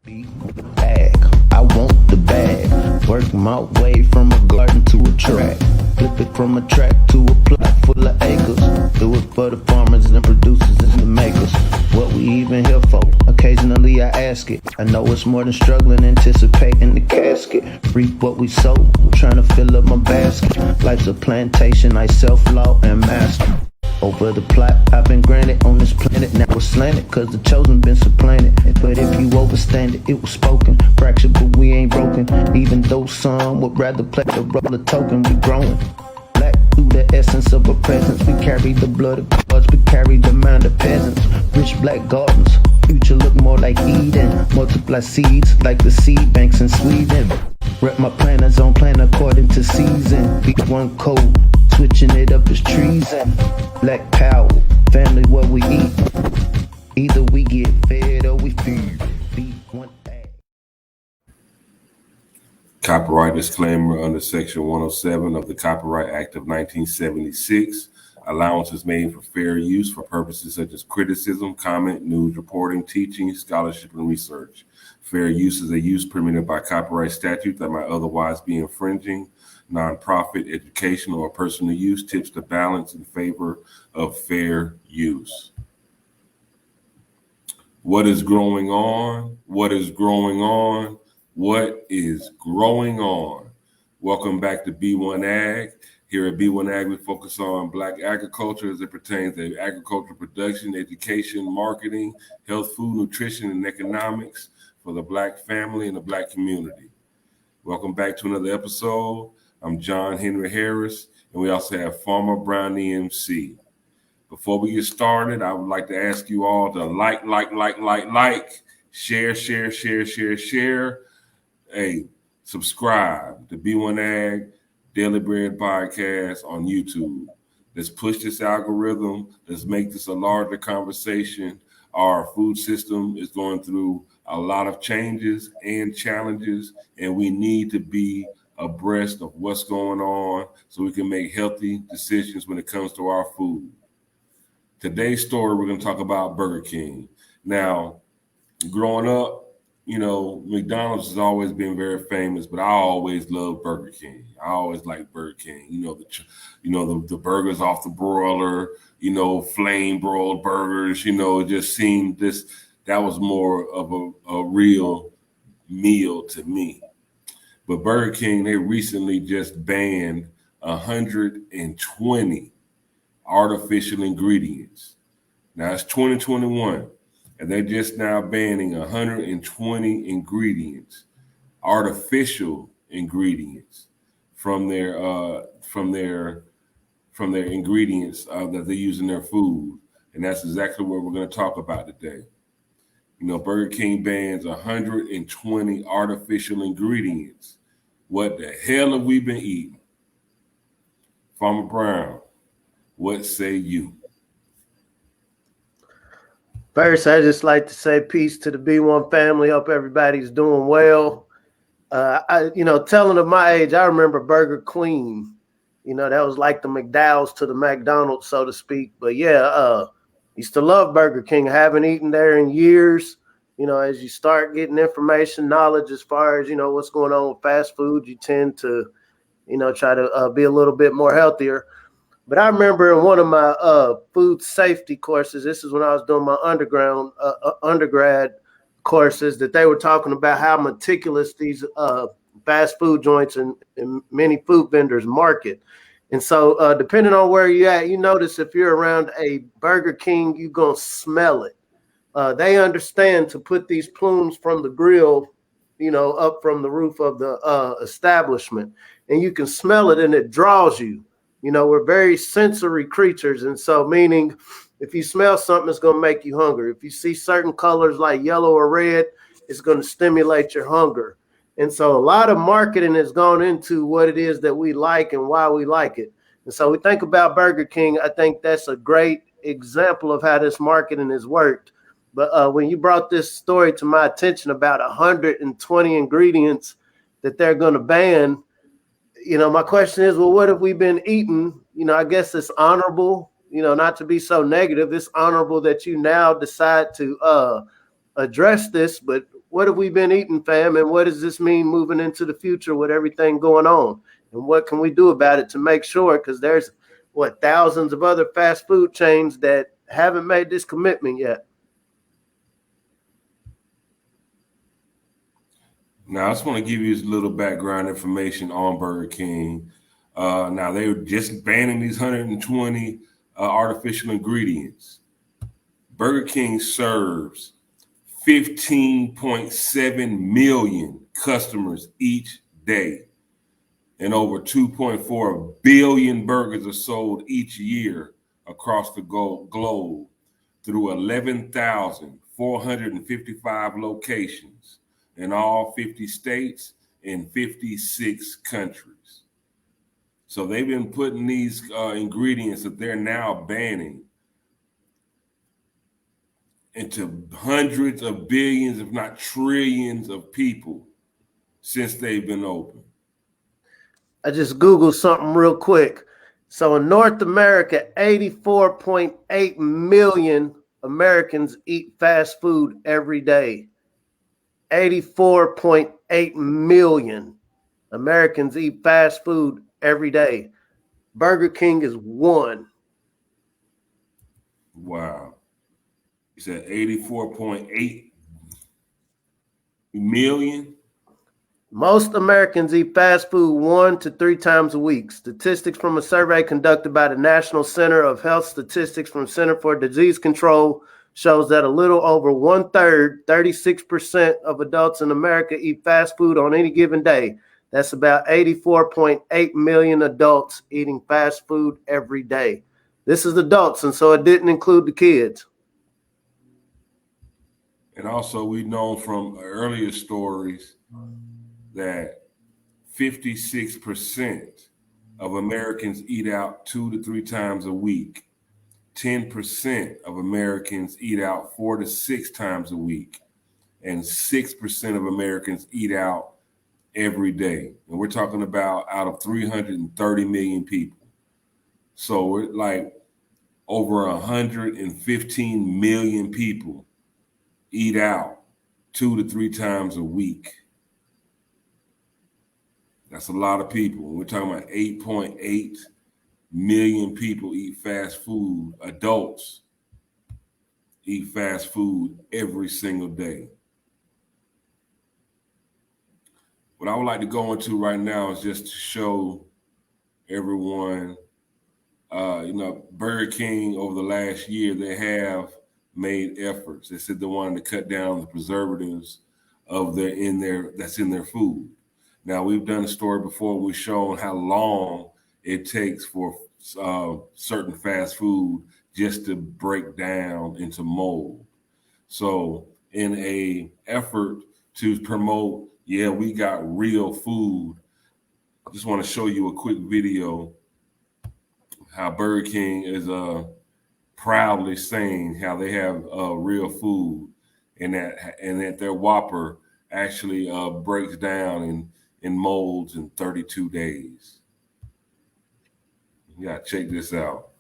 Bag, I want the bag. Work my way from a garden to a track. Flip it from a track to a plot full of acres. Do it for the farmers and the producers and the makers. What we even here for? Occasionally I ask it. I know it's more than struggling, anticipating the casket. Reap what we sow, trying to fill up my basket. Life's a plantation, I self-law and master. Over the plot I've been granted on this planet. Now we're slanted cause the chosen been supplanted. But if you overstand it, it was spoken. Fractured but we ain't broken. Even though some would rather play the role of token, we growing. Black through the essence of our presence. We carry the blood of gods, we carry the mind of peasants. Rich black gardens, future look more like Eden. Multiply seeds like the seed banks in Sweden. Rep my planners on plan according to season. B1 code, switching it up is treason. Black power, family what we eat. Either we get fed or we feed. B1AG. Copyright disclaimer under Section 107 of the Copyright Act of 1976. Allowance is made for fair use for purposes such as criticism, comment, news reporting, teaching, scholarship, and research. Fair use is a use permitted by copyright statute that might otherwise be infringing. Nonprofit, educational, or personal use tips the balance in favor of fair use. What is growing on? What is growing on? What is growing on? Welcome back to B1AG. Here at B1AG, we focus on Black agriculture as it pertains to agricultural production, education, marketing, health, food, nutrition, and economics for the Black family and the Black community. Welcome back to another episode. I'm John Henry Harris, and we also have Farmer Brown EMC. Before we get started, I would like to ask you all to like, share. Hey, subscribe to B1AG Daily Bread Podcast on YouTube. Let's push this algorithm. Let's make this a larger conversation. Our food system is going through a lot of changes and challenges, and we need to be abreast of what's going on so we can make healthy decisions when it comes to our food. Today's story, we're going to talk about Burger King. Now, growing up, you know, McDonald's has always been very famous, but I always loved Burger King. I always liked Burger King. The burgers off the broiler, flame broiled burgers, it just seemed that was more of a real meal to me. But Burger King, they recently just banned 120 artificial ingredients. Now it's 2021. And they're just now banning 120 ingredients, artificial ingredients, from their ingredients that they use in their food, and that's exactly what we're going to talk about today. Burger King bans 120 artificial ingredients. What the hell have we been eating? Farmer Brown, what say you? First, I just like to say peace to the B1 family. Hope everybody's doing well. Telling of my age, I remember Burger Queen. That was like the McDowell's to the McDonald's, so to speak. But used to love Burger King. I haven't eaten there in years. As you start getting information, knowledge as far as, what's going on with fast food, you tend to, try to be a little bit more healthier. But I remember in one of my food safety courses, this is when I was doing my undergrad courses, that they were talking about how meticulous these fast food joints and many food vendors market. And so depending on where you're at, you notice if you're around a Burger King, you're going to smell it. They understand to put these plumes from the grill, up from the roof of the establishment. And you can smell it and it draws you. We're very sensory creatures. And so meaning if you smell something, it's going to make you hungry. If you see certain colors like yellow or red, it's going to stimulate your hunger. And so a lot of marketing has gone into what it is that we like and why we like it. And so we think about Burger King. I think that's a great example of how this marketing has worked. But when you brought this story to my attention about 120 ingredients that they're going to ban, my question is, well, what have we been eating? I guess it's honorable, not to be so negative. It's honorable that you now decide to address this. But what have we been eating, fam? And what does this mean moving into the future with everything going on? And what can we do about it to make sure? Because there's thousands of other fast food chains that haven't made this commitment yet. Now, I just want to give you a little background information on Burger King. Now, they were just banning these 120 artificial ingredients. Burger King serves 15.7 million customers each day, and over 2.4 billion burgers are sold each year across the globe through 11,455 locations in all 50 states and 56 countries. So they've been putting these ingredients that they're now banning into hundreds of billions, if not trillions of people since they've been open. I just Googled something real quick. So in North America, 84.8 million Americans eat fast food every day. 84.8 million Americans eat fast food every day. Burger King is one. Wow. You said 84.8 million? Most Americans eat fast food 1 to 3 times a week. Statistics from a survey conducted by the National Center of Health Statistics from Center for Disease Control shows that a little over 1/3, 36% of adults in America eat fast food on any given day. That's about 84.8 million adults eating fast food every day. This is adults, and so it didn't include the kids. And also, we know from earlier stories that 56% of Americans eat out 2 to 3 times a week. 10% of Americans eat out 4 to 6 times a week. And 6% of Americans eat out every day. And we're talking about out of 330 million people. So we're like over 115 million people eat out 2 to 3 times a week. That's a lot of people. We're talking about 8.8 million people eat fast food. Adults eat fast food every single day. What I would like to go into right now is just to show everyone, Burger King over the last year, they have made efforts. They said they wanted to cut down the preservatives that's in their food. Now, we've done a story before. We've shown how long it takes for certain fast food just to break down into mold. So in a effort to promote, we got real food, I just want to show you a quick video how Burger King is proudly saying how they have real food, and that their Whopper actually breaks down in molds in 32 days. Yeah, check this out.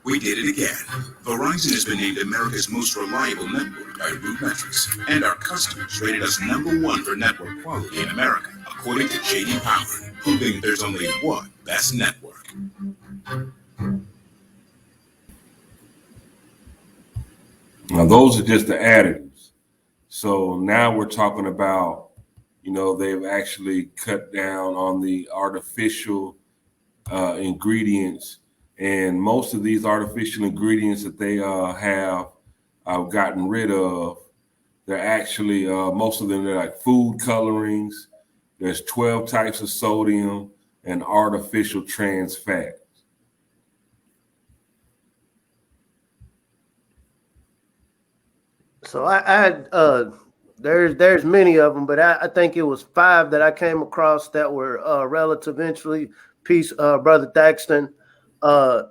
We did it again. Verizon has been named America's most reliable network by RootMetrics, and our customers rated us #1 for network quality in America, according to J.D. Power, proving there's only one best network. Now, those are just the additives. So now we're talking about, they've actually cut down on the artificial ingredients. And most of these artificial ingredients that they have gotten rid of, they're actually, most of them, they're like food colorings. There's 12 types of sodium and artificial trans fat. So I had there's many of them, but I think it was 5 that I came across that were relatively peace, Brother Thaxton.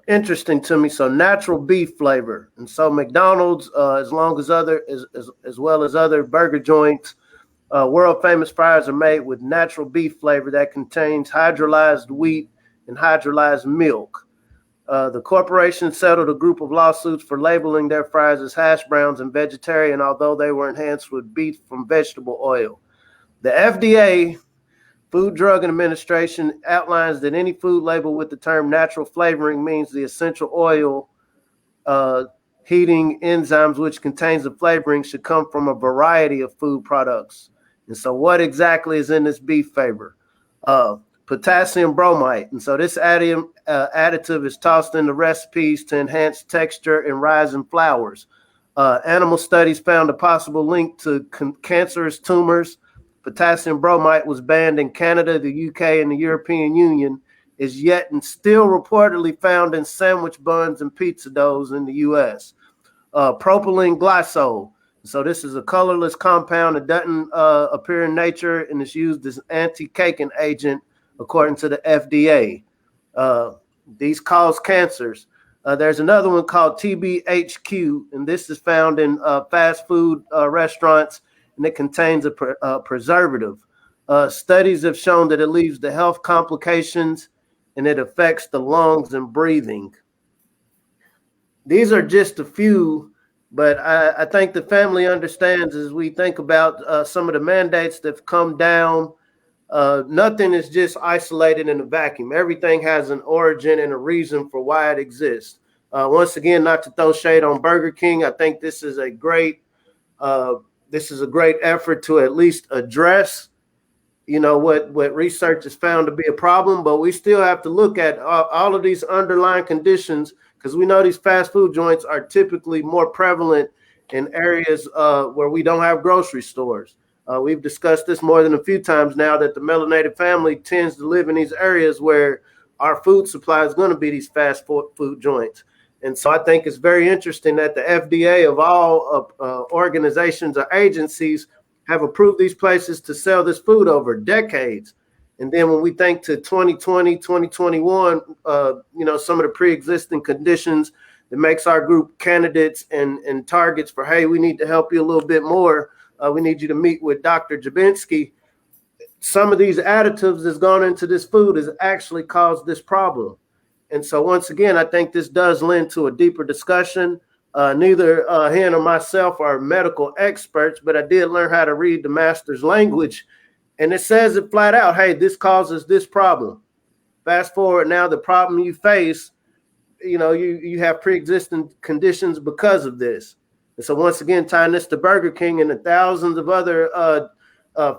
Interesting to me. So natural beef flavor, and so McDonald's, as well as other burger joints, World famous fries are made with natural beef flavor that contains hydrolyzed wheat and hydrolyzed milk. The corporation settled a group of lawsuits for labeling their fries as hash browns and vegetarian, although they were enhanced with beef from vegetable oil. The FDA, Food Drug Administration, outlines that any food labeled with the term natural flavoring means the essential oil heating enzymes which contains the flavoring should come from a variety of food products. And so what exactly is in this beef flavor? Potassium bromide. And so this additive is tossed into recipes to enhance texture and rise in flours. Animal studies found a possible link to cancerous tumors. Potassium bromide was banned in Canada, the UK, and the European Union, is yet and still reportedly found in sandwich buns and pizza doughs in the US. Propylene glycol. So this is a colorless compound that doesn't appear in nature and is used as an anti-caking agent, according to the FDA. These cause cancers. There's another one called TBHQ, and this is found in fast food restaurants, and it contains a preservative. Studies have shown that it leads to health complications, and it affects the lungs and breathing. These are just a few, but I think the family understands as we think about some of the mandates that have come down. Nothing is just isolated in a vacuum. Everything has an origin and a reason for why it exists. Once again, not to throw shade on Burger King, I think this is a great effort to at least address, what research has found to be a problem. But we still have to look at all of these underlying conditions, because we know these fast food joints are typically more prevalent in areas where we don't have grocery stores. We've discussed this more than a few times now, that the melanated family tends to live in these areas where our food supply is going to be these fast food joints. And so I think it's very interesting that the FDA of all organizations or agencies have approved these places to sell this food over decades. And then when we think to 2020, 2021, some of the pre-existing conditions that makes our group candidates and targets for, hey, we need to help you a little bit more. We need you to meet with Dr. Jabinski. Some of these additives that's gone into this food has actually caused this problem. And so once again, I think this does lend to a deeper discussion. Neither him or myself are medical experts, but I did learn how to read the master's language. And it says it flat out, hey, this causes this problem. Fast forward now, the problem you face, you have pre-existing conditions because of this. And so once again, tying this to Burger King and the thousands of other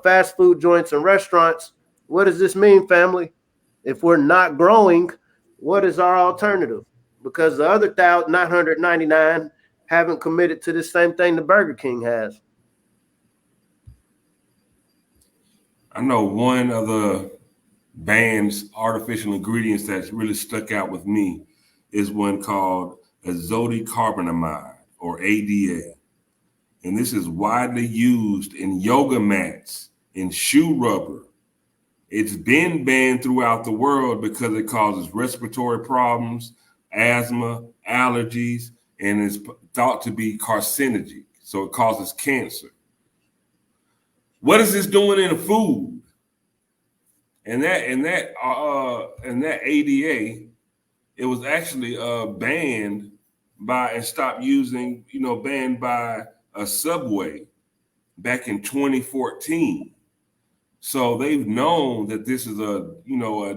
fast food joints and restaurants, what does this mean, family? If we're not growing, what is our alternative? Because the other 999 haven't committed to the same thing the Burger King has. I know one of the banned artificial ingredients that's really stuck out with me is one called azotocarbonamide, or ADA. And this is widely used in yoga mats, in shoe rubber. It's been banned throughout the world because it causes respiratory problems, asthma, allergies, and is thought to be carcinogenic. So it causes cancer. What is this doing in the food? And that ADA, it was actually banned by and stopped using, banned by a Subway back in 2014. So they've known that this is a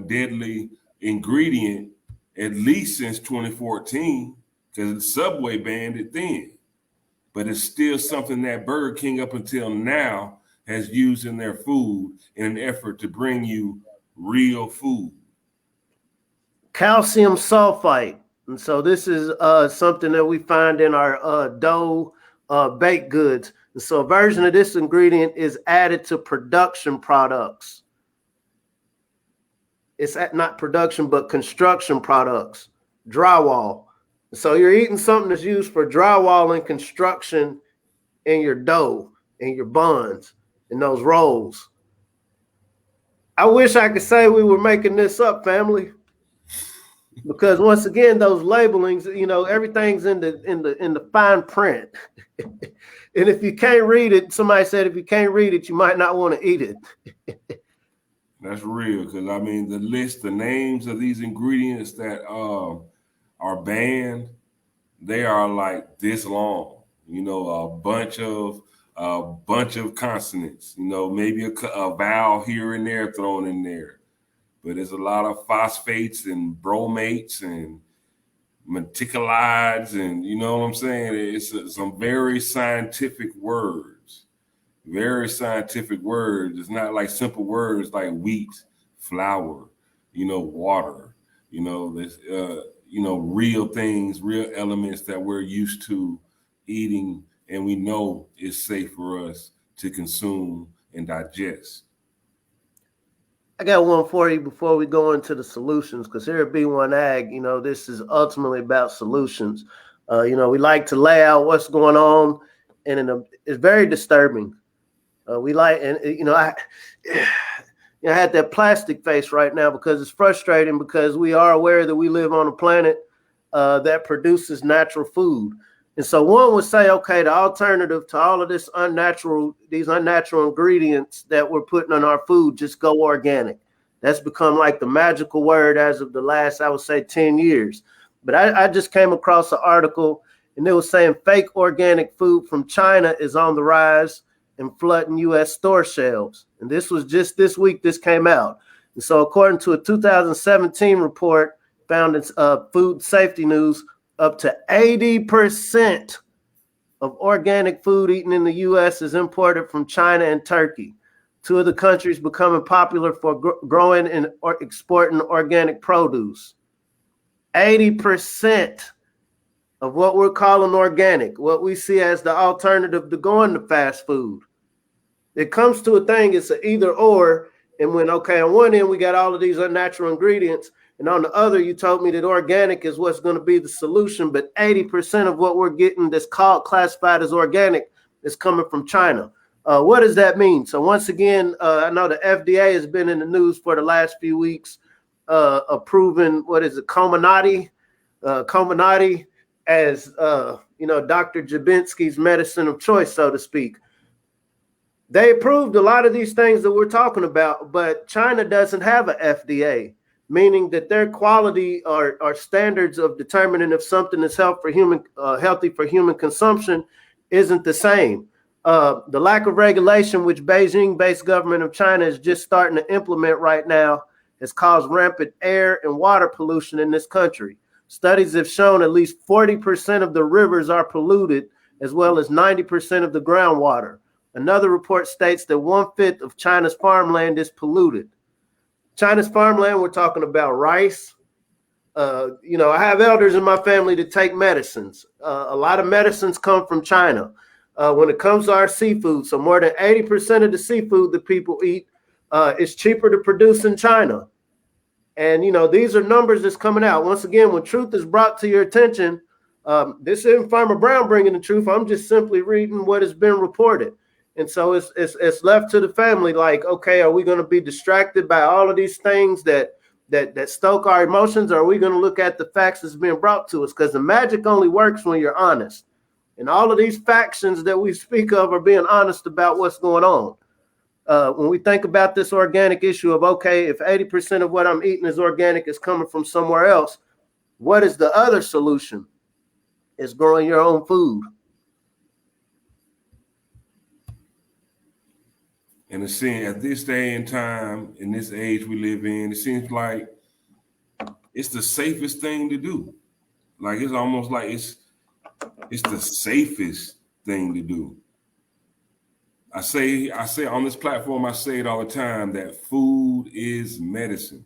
deadly ingredient at least since 2014, because Subway banned it then. But it's still something that Burger King up until now has used in their food in an effort to bring you real food. Calcium sulfite. And so this is something that we find in our dough baked goods. And so a version of this ingredient is added to production products. It's not production, but construction products, drywall. So you're eating something that's used for drywall and construction in your dough, in your buns, in those rolls. I wish I could say we were making this up, family. Because once again, those labelings, you know, everything's in the fine print. And if you can't read it, somebody said if you can't read it, you might not want to eat it. That's real, because I mean the list, the names of these ingredients that are banned, they are like this long. You know, a bunch of consonants. You know, maybe a vowel here and there thrown in there, but there's a lot of phosphates and bromates and meticolides, and you know what I'm saying. It's some very scientific words. Very scientific words. It's not like simple words like wheat, flour, you know, water. You know, there's you know, real things, real elements that we're used to eating, and we know is safe for us to consume and digest. I got one for you before we go into the solutions, because here at B1AG, you know, this is ultimately about solutions. You know, we like to lay out what's going on, and it's very disturbing. We like, and you know, I had that plastic face right now because it's frustrating, because we are aware that we live on a planet that produces natural food. And so one would say, okay, the alternative to all of these unnatural ingredients that we're putting in our food, just go organic. That's become like the magical word as of the last, I would say, 10 years. But I just came across an article, and it was saying fake organic food from China is on the rise and flooding U.S. store shelves. And this was just this week this came out. And so according to a 2017 report found in Food Safety News, up to 80% of organic food eaten in the U.S. is imported from China and Turkey, two of the countries becoming popular for growing and exporting organic produce. 80% of what we're calling organic, what we see as the alternative to going to fast food. It comes to a thing, it's an either or. And when, okay, on one end, we got all of these unnatural ingredients, and on the other, you told me that organic is what's going to be the solution, but 80% of what we're getting that's classified as organic is coming from China. What does that mean? So once again, I know the FDA has been in the news for the last few weeks, approving, Commendable as, you know, Dr. Jabinsky's medicine of choice, so to speak. They approved a lot of these things that we're talking about, but China doesn't have an FDA, meaning that their quality or standards of determining if something is healthy for human consumption isn't the same. The lack of regulation, which Beijing-based government of China is just starting to implement right now, has caused rampant air and water pollution in this country. Studies have shown at least 40% of the rivers are polluted, as well as 90% of the groundwater. Another report states that 1/5 of China's farmland is polluted. China's farmland, we're talking about rice. You know, I have elders in my family that take medicines. A lot of medicines come from China. When it comes to our seafood, so more than 80% of the seafood that people eat is cheaper to produce in China. And, you know, these are numbers that's coming out. Once again, when truth is brought to your attention, this isn't Farmer Brown bringing the truth. I'm just simply reading what has been reported. And so it's left to the family, like, okay, are we going to be distracted by all of these things that stoke our emotions, or are we going to look at the facts that's being brought to us? Because the magic only works when you're honest. And all of these factions that we speak of are being honest about what's going on. When we think about this organic issue of, okay, if 80% of what I'm eating is organic, is coming from somewhere else, what is the other solution? It's growing your own food. And it seems at this day and time, in this age we live in, it seems like it's the safest thing to do. Like it's almost like it's the safest thing to do. I say on this platform, I say it all the time that food is medicine.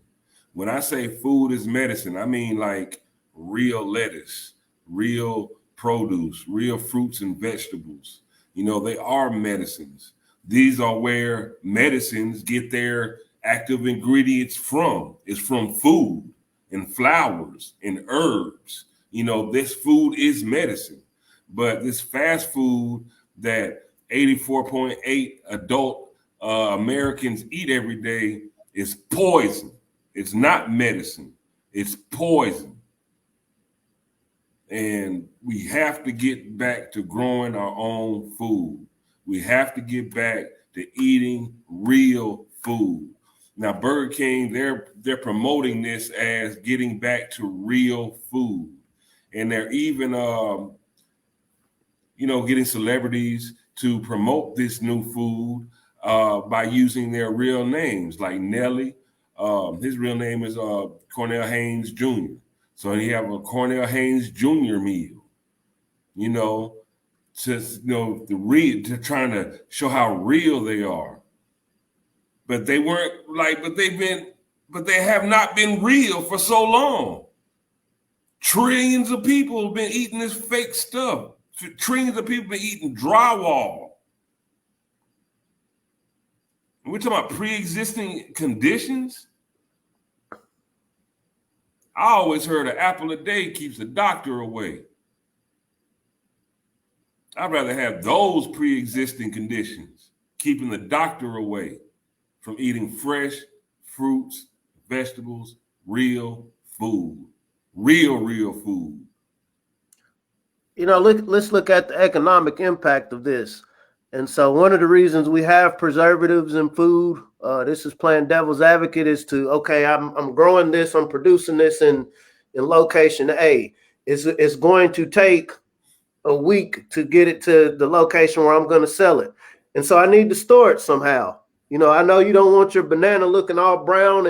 When I say food is medicine, I mean like real lettuce, real produce, real fruits and vegetables. You know, they are medicines. These are where medicines get their active ingredients from. It's from food and flowers and herbs. You know, this food is medicine. But this fast food that 84.8 adult Americans eat every day is poison. It's not medicine. It's poison. And we have to get back to growing our own food. We have to get back to eating real food. Now, Burger King, they're promoting this as getting back to real food. And they're even, getting celebrities to promote this new food by using their real names, like Nelly. His real name is Cornell Haynes Jr. So he have a Cornell Haynes Jr. meal, to trying to show how real they are. But they weren't but they have not been real for so long. Trillions of people have been eating this fake stuff. Trillions of people have been eating drywall. And we're talking about pre-existing conditions. I always heard an apple a day keeps the doctor away. I'd rather have those pre-existing conditions keeping the doctor away from eating fresh fruits, vegetables, real food. Real food. Let's look at the economic impact of this. And so one of the reasons we have preservatives in food, this is playing devil's advocate, is to, okay, I'm growing this, I'm producing this in location A. It's going to take a week to get it to the location where I'm going to sell it. And so I need to store it somehow. I know you don't want your banana looking all brown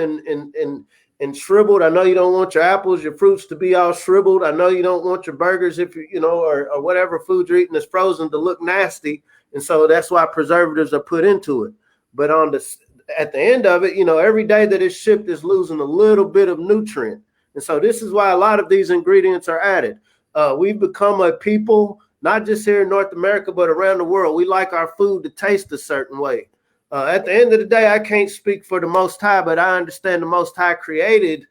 and shriveled. I know you don't want your apples, your fruits to be all shriveled. I know you don't want your burgers, if or whatever food you're eating is frozen, to look nasty. And so that's why preservatives are put into it. But at the end of it, every day that it's shipped is losing a little bit of nutrient. And so this is why a lot of these ingredients are added. We've become a people, not just here in North America, but around the world. We like our food to taste a certain way. At the end of the day, I can't speak for the Most High, but I understand the Most High created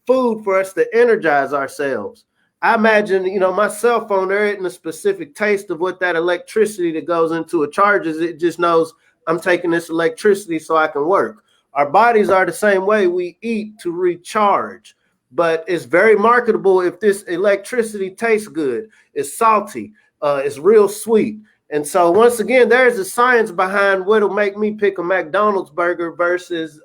food for us to energize ourselves. I imagine, my cell phone, there isn't a specific taste of what that electricity that goes into it charges. It just knows I'm taking this electricity so I can work. Our bodies are the same way. We eat to recharge, but it's very marketable if this electricity tastes good, it's salty, it's real sweet. And so once again, there's a science behind what'll make me pick a McDonald's burger versus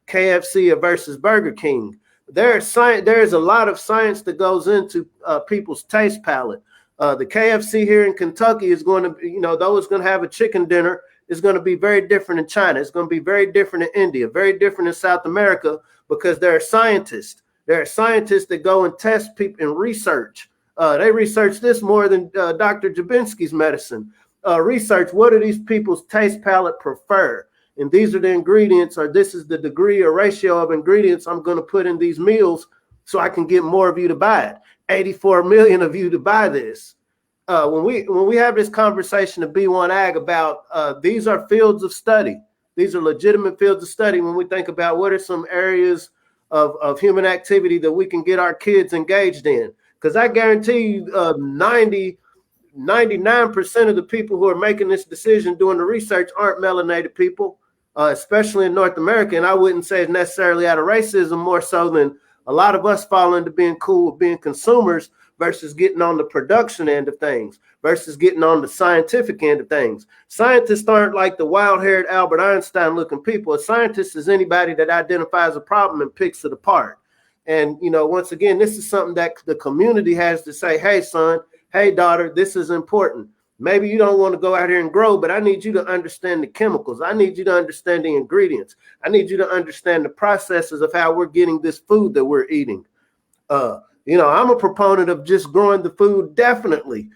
KFC or versus Burger King. There's a lot of science that goes into people's taste palette. The KFC here in Kentucky is going to, though it's going to have a chicken dinner, it's going to be very different in China. It's going to be very different in India, very different in South America, because there are scientists. There are scientists that go and test people and research. They research this more than Dr. Jabinski's medicine. Research, what do these people's taste palette prefer? And these are the ingredients, or this is the degree or ratio of ingredients I'm going to put in these meals so I can get more of you to buy it. 84 million of you to buy this. When we have this conversation at B1AG about these are fields of study. These are legitimate fields of study when we think about what are some areas of human activity that we can get our kids engaged in. Because I guarantee you 99% of the people who are making this decision doing the research aren't melanated people, especially in North America. And I wouldn't say it's necessarily out of racism, more so than a lot of us fall into being cool with being consumers versus getting on the production end of things, versus getting on the scientific end of things. Scientists aren't like the wild-haired Albert Einstein looking people. A scientist is anybody that identifies a problem and picks it apart. And, once again, this is something that the community has to say, hey, son, hey, daughter, this is important. Maybe you don't want to go out here and grow, but I need you to understand the chemicals. I need you to understand the ingredients. I need you to understand the processes of how we're getting this food that we're eating. I'm a proponent of just growing the food, definitely,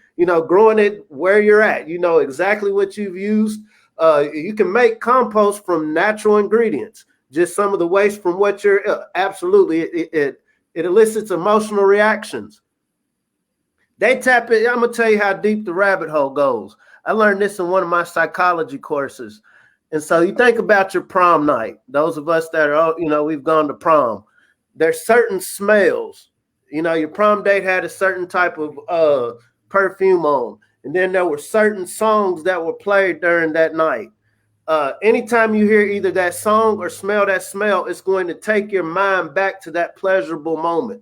growing it where you're at. You know exactly what you've used. You can make compost from natural ingredients. Just some of the waste from what you're absolutely, it elicits emotional reactions. They tap it. I'm gonna tell you how deep the rabbit hole goes. I learned this in one of my psychology courses. And so you think about your prom night. Those of us that are, we've gone to prom. There's certain smells. Your prom date had a certain type of perfume on, and then there were certain songs that were played during that night. Anytime you hear either that song or smell that smell, it's going to take your mind back to that pleasurable moment,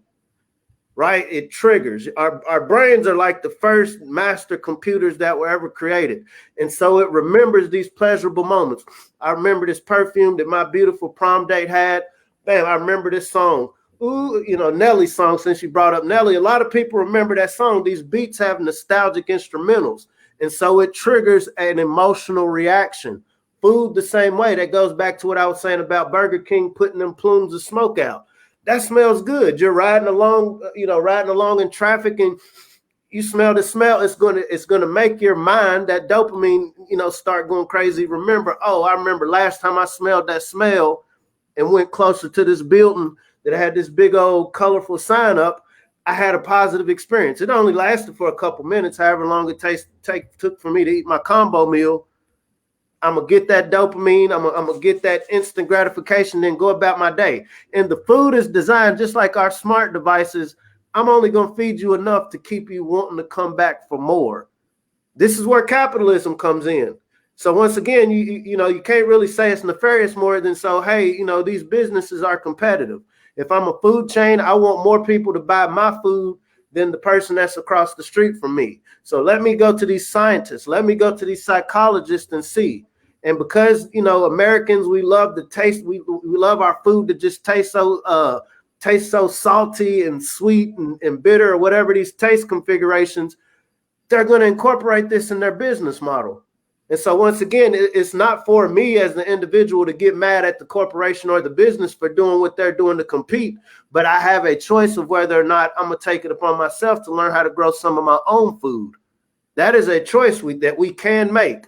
right? It triggers. Our brains are like the first master computers that were ever created. And so it remembers these pleasurable moments. I remember this perfume that my beautiful prom date had. Bam, I remember this song. Ooh, you know, Nelly's song, since you brought up Nelly. A lot of people remember that song. These beats have nostalgic instrumentals. And so it triggers an emotional reaction. Food the same way. That goes back to what I was saying about Burger King putting them plumes of smoke out. That smells good. You're riding along, riding along in traffic, and you smell the smell. It's gonna make your mind, that dopamine, start going crazy. Remember, I remember last time I smelled that smell and went closer to this building that had this big old colorful sign up. I had a positive experience. It only lasted for a couple minutes, however long it took for me to eat my combo meal. I'm going to get that dopamine. I'm going to get that instant gratification, then go about my day. And the food is designed just like our smart devices. I'm only going to feed you enough to keep you wanting to come back for more. This is where capitalism comes in. So once again, you can't really say it's nefarious more than these businesses are competitive. If I'm a food chain, I want more people to buy my food than the person that's across the street from me. So let me go to these scientists. Let me go to these psychologists and see. And because, Americans, we love the taste. We love our food to just taste so salty and sweet and bitter, or whatever these taste configurations. They're going to incorporate this in their business model. And so once again, it's not for me as the individual to get mad at the corporation or the business for doing what they're doing to compete. But I have a choice of whether or not I'm going to take it upon myself to learn how to grow some of my own food. That is a choice that we can make.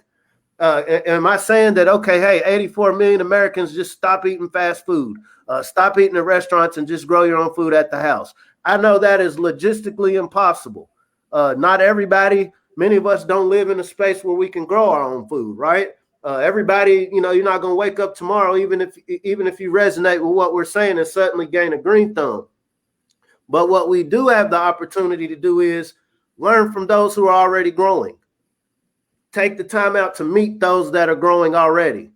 Am I saying that, okay, hey, 84 million Americans, just stop eating fast food, stop eating at restaurants and just grow your own food at the house? I know that is logistically impossible. Not everybody, many of us don't live in a space where we can grow our own food, right? Everybody, you're not going to wake up tomorrow, even if you resonate with what we're saying, and suddenly gain a green thumb. But what we do have the opportunity to do is learn from those who are already growing. Take the time out to meet those that are growing already.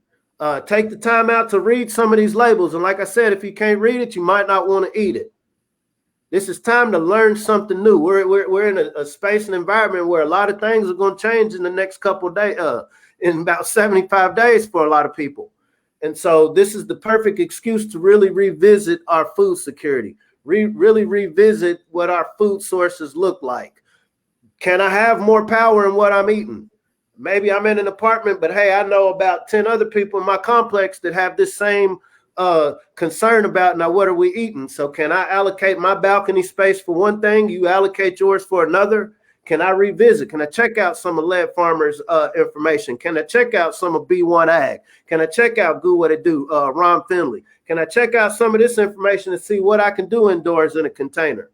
Take the time out to read some of these labels. And like I said, if you can't read it, you might not want to eat it. This is time to learn something new. We're in a space and environment where a lot of things are going to change in the next couple of days, in about 75 days for a lot of people. And so this is the perfect excuse to really revisit our food security, really revisit what our food sources look like. Can I have more power in what I'm eating? Maybe I'm in an apartment, but hey, I know about 10 other people in my complex that have this same concern about, now what are we eating? So can I allocate my balcony space for one thing? You allocate yours for another? Can I revisit? Can I check out some of Lead Farmer's information? Can I check out some of B1AG? Can I check out Do What It Do, Ron Finley? Can I check out some of this information and see what I can do indoors in a container?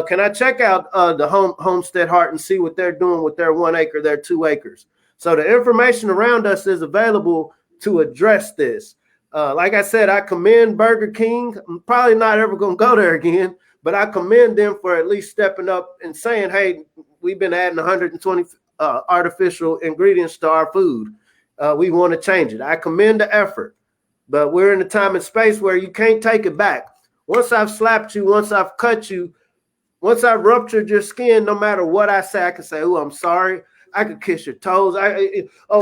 Can I check out the Homestead Heart and see what they're doing with their 1 acre, their 2 acres? So the information around us is available to address this. Like I said, I commend Burger King. I'm probably not ever going to go there again, but I commend them for at least stepping up and saying, hey, we've been adding 120 artificial ingredients to our food. We want to change it. I commend the effort, but we're in a time and space where you can't take it back. Once I've slapped you, once I've cut you, once I've ruptured your skin, no matter what I say, I can say, oh, I'm sorry. I could kiss your toes.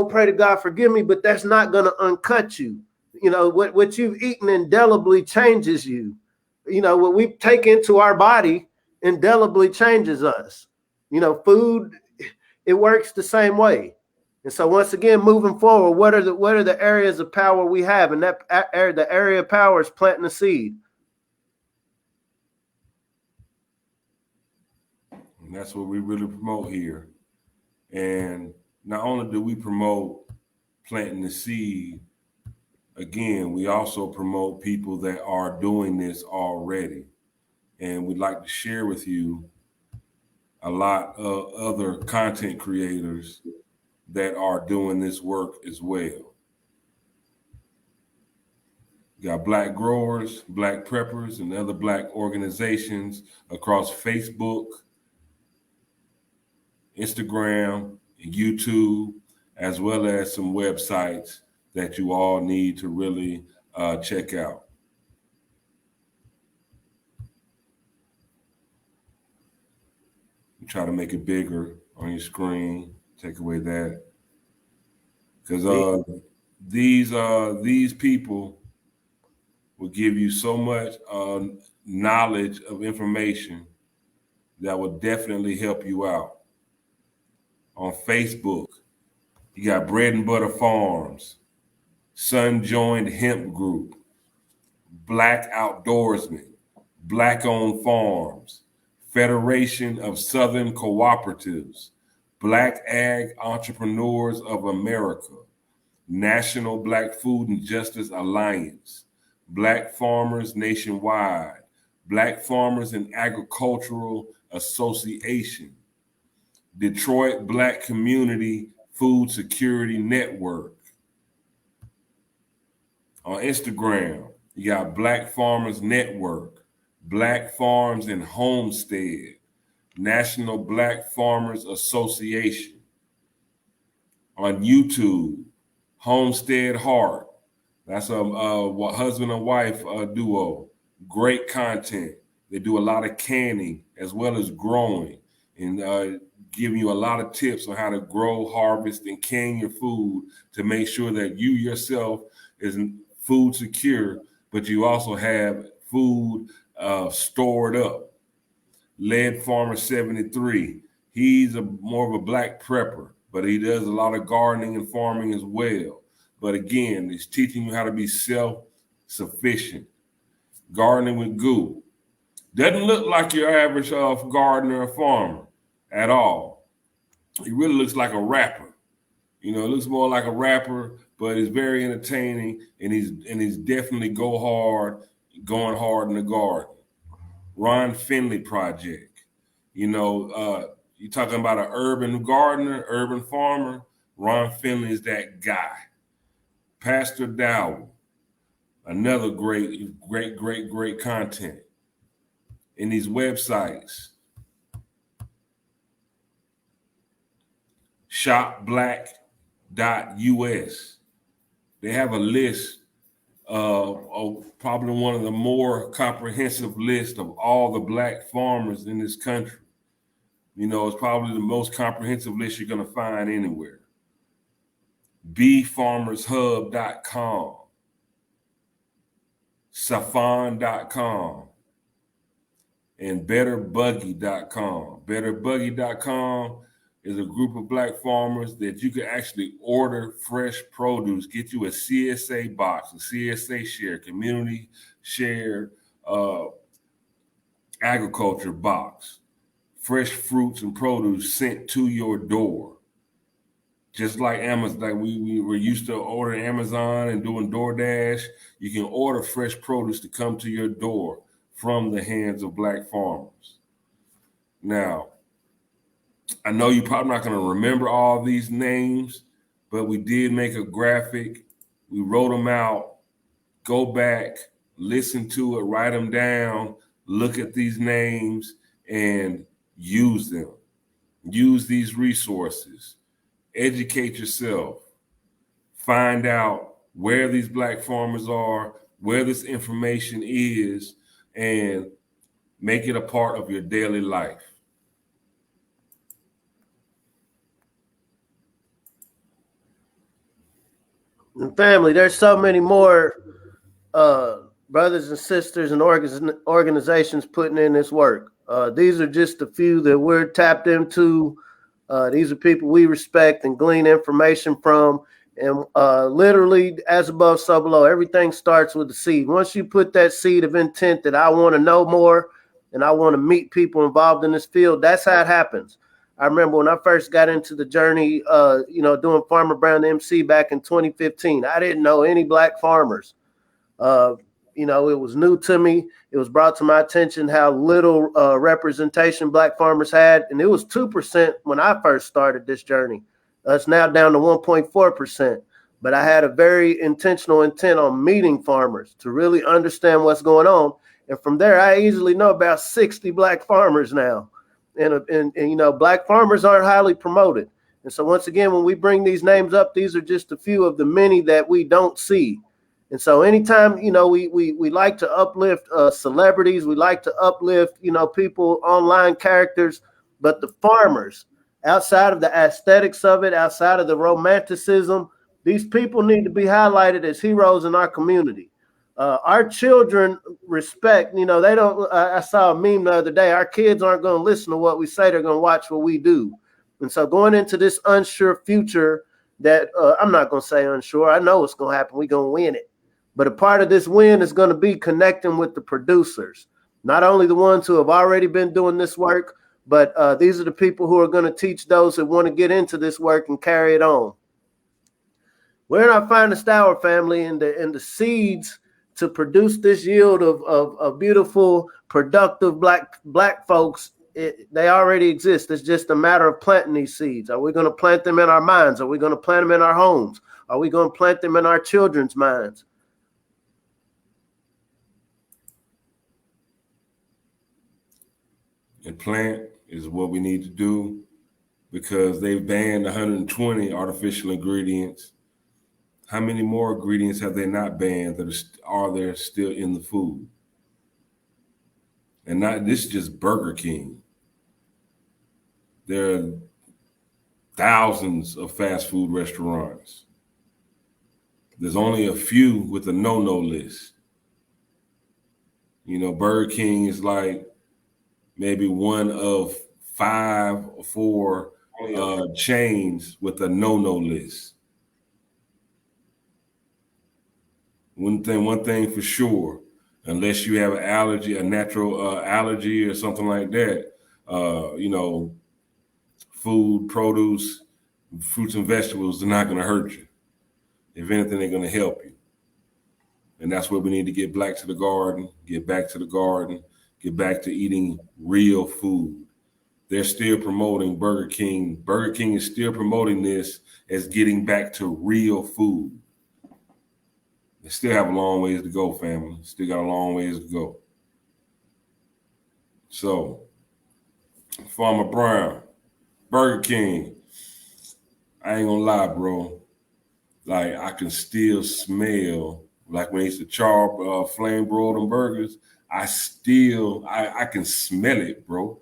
Pray to God, forgive me, but that's not going to uncut you. What you've eaten indelibly changes you. What we take into our body indelibly changes us. Food, it works the same way. And so once again, moving forward, what are the areas of power we have? And that the area of power is planting a seed. And that's what we really promote here. And not only do we promote planting the seed, again, we also promote people that are doing this already. And we'd like to share with you a lot of other content creators that are doing this work as well. You got Black growers, Black preppers, and other Black organizations across Facebook, Instagram, and YouTube, as well as some websites that you all need to really check out. Try to make it bigger on your screen. Take away that, because these people will give you so much knowledge of information that will definitely help you out. On Facebook, you got Bread and Butter Farms, Sun Joined Hemp Group, Black Outdoorsmen, Black Owned Farms, Federation of Southern Cooperatives, Black Ag Entrepreneurs of America, National Black Food and Justice Alliance, Black Farmers Nationwide, Black Farmers and Agricultural Association, Detroit Black Community Food Security Network. On Instagram, you got Black Farmers Network, Black Farms and Homestead, National Black Farmers Association. On YouTube, Homestead Heart. That's a husband and wife duo. Great content. They do a lot of canning as well as growing, and giving you a lot of tips on how to grow, harvest, and can your food to make sure that you yourself is food secure, but you also have food stored up. Lead Farmer 73. He's more of a black prepper, but he does a lot of gardening and farming as well. But again, he's teaching you how to be self-sufficient. Gardening with Goo. Doesn't look like your average gardener or farmer at all. He really looks like a rapper. You know, it looks more like a rapper, but he's very entertaining, and he's definitely going hard in the garden. Ron Finley Project. You know, you're talking about an urban gardener, urban farmer. Ron Finley is that guy. Pastor Dowell, another great content. In these websites, shopblack.us. They have a list of probably one of the more comprehensive lists of all the black farmers in this country. You know, it's probably the most comprehensive list you're going to find anywhere. bfarmershub.com, safan.com, and betterbuggy.com. Betterbuggy.com is a group of black farmers that you can actually order fresh produce, get you a CSA box, a CSA share, community shared agriculture box, fresh fruits and produce sent to your door. Just like Amazon, like we were used to ordering Amazon and doing DoorDash, you can order fresh produce to come to your door from the hands of black farmers. Now, I know you're probably not going to remember all these names, but we did make a graphic. We wrote them out. Go back, listen to it, write them down, look at these names, and use them. Use these resources. Educate yourself. Find out where these black farmers are, where this information is, and make it a part of your daily life. And family, there's so many more brothers and sisters and organizations putting in this work. These are just a few that we're tapped into. These are people we respect and glean information from. And literally, as above, so below, everything starts with the seed. Once you put that seed of intent that I want to know more and I want to meet people involved in this field, that's how it happens. I remember when I first got into the journey, doing Farmer Brown MC back in 2015. I didn't know any black farmers. It was new to me. It was brought to my attention how little representation black farmers had. And it was 2% when I first started this journey. It's now down to 1.4%. But I had a very intentional intent on meeting farmers to really understand what's going on. And from there, I easily know about 60 black farmers now. And black farmers aren't highly promoted. And so once again, when we bring these names up, these are just a few of the many that we don't see. And so anytime, you know, we like to uplift celebrities, we like to uplift, you know, people, online characters, but the farmers, outside of the aesthetics of it, outside of the romanticism, these people need to be highlighted as heroes in our community. Our children respect, you know, they don't, I saw a meme the other day, our kids aren't going to listen to what we say, they're going to watch what we do. And so going into this unsure future that I'm not going to say unsure, I know what's going to happen, we're going to win it. But a part of this win is going to be connecting with the producers, not only the ones who have already been doing this work, but these are the people who are going to teach those that want to get into this work and carry it on. We're in our finest hour, family, and the seeds to produce this yield of beautiful, productive black folks, they already exist. It's just a matter of planting these seeds. Are we going to plant them in our minds? Are we going to plant them in our homes? Are we going to plant them in our children's minds? And plant is what we need to do, because they've banned 120 artificial ingredients. How many more ingredients have they not banned that are there still in the food? And not this is just Burger King. There are thousands of fast food restaurants. There's only a few with a no-no list. You know, Burger King is like maybe one of 5 or 4 chains with a no-no list. One thing for sure, unless you have an allergy, a natural allergy or something like that, you know, food, produce, fruits and vegetables are not going to hurt you. If anything, they're going to help you. And that's where we need to get back to the garden, get back to eating real food. They're still promoting Burger King. Burger King is still promoting this as getting back to real food. They still have a long ways to go, family. Still got a long ways to go. So, Farmer Brown, Burger King, I ain't gonna lie, bro. Like, I can still smell, like when they used to char flame broil them burgers, I can smell it, bro.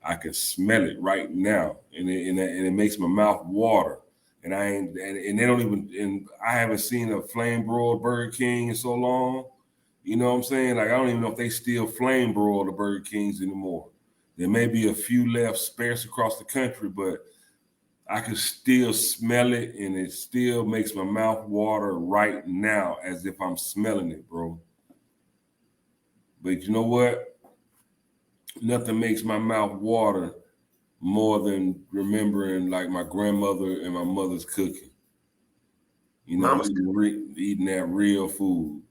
I can smell it right now, and it makes my mouth water. And they don't even, and I haven't seen a flame broiled Burger King in so long. You know what I'm saying? Like, I don't even know if they still flame broil the Burger Kings anymore. There may be a few left sparse across the country, but I can still smell it, and it still makes my mouth water right now as if I'm smelling it, bro. But you know what? Nothing makes my mouth water more than remembering like my grandmother and my mother's cooking. You know, eating that real food.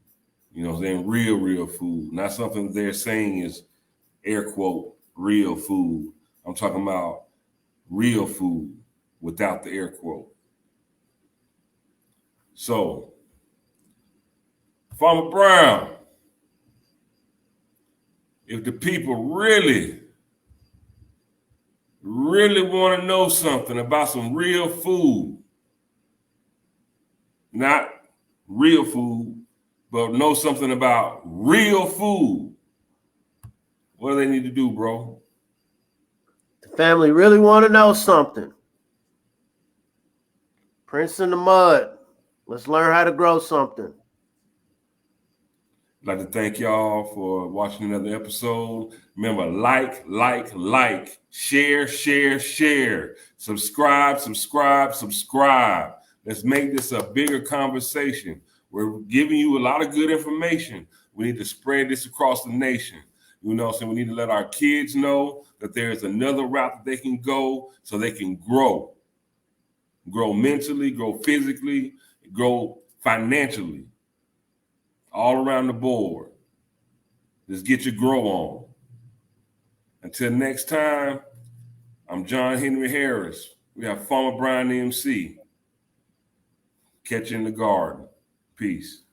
You know what I'm saying? Real food. Not something they're saying is air quote real food. I'm talking about real food without the air quote. So, Farmer Brown, if the people really want to know something about some real food, not real food, but know something about real food, what do they need to do, bro? The family really want to know something. Prince in the mud. Let's learn how to grow something. I'd like to thank y'all for watching another episode. Remember, like, share, subscribe. Let's make this a bigger conversation. We're giving you a lot of good information. We need to spread this across the nation. You know, so we need to let our kids know that there's another route that they can go so they can grow. Grow mentally, grow physically, grow financially. All around the board. Just get your grow on. Until next time, I'm John Henry Harris. We have Farmer Brian MC. Catch you in the garden. Peace.